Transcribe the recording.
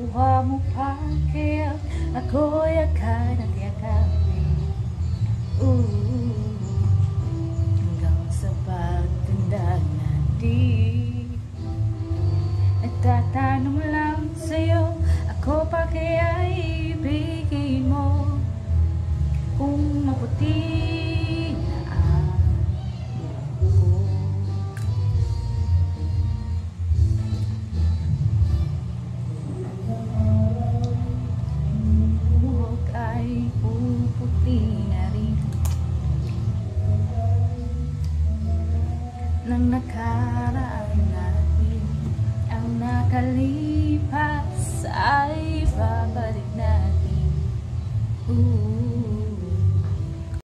makuha mo pa, kaya ako'y akad at yakapin. Hanggang sa pagtanda natin, nagtatanong lang sa'yo, ako pa kaya ibigin mo kung maputi ng nakaraan natin. Ang nakalipas ay babalik natin.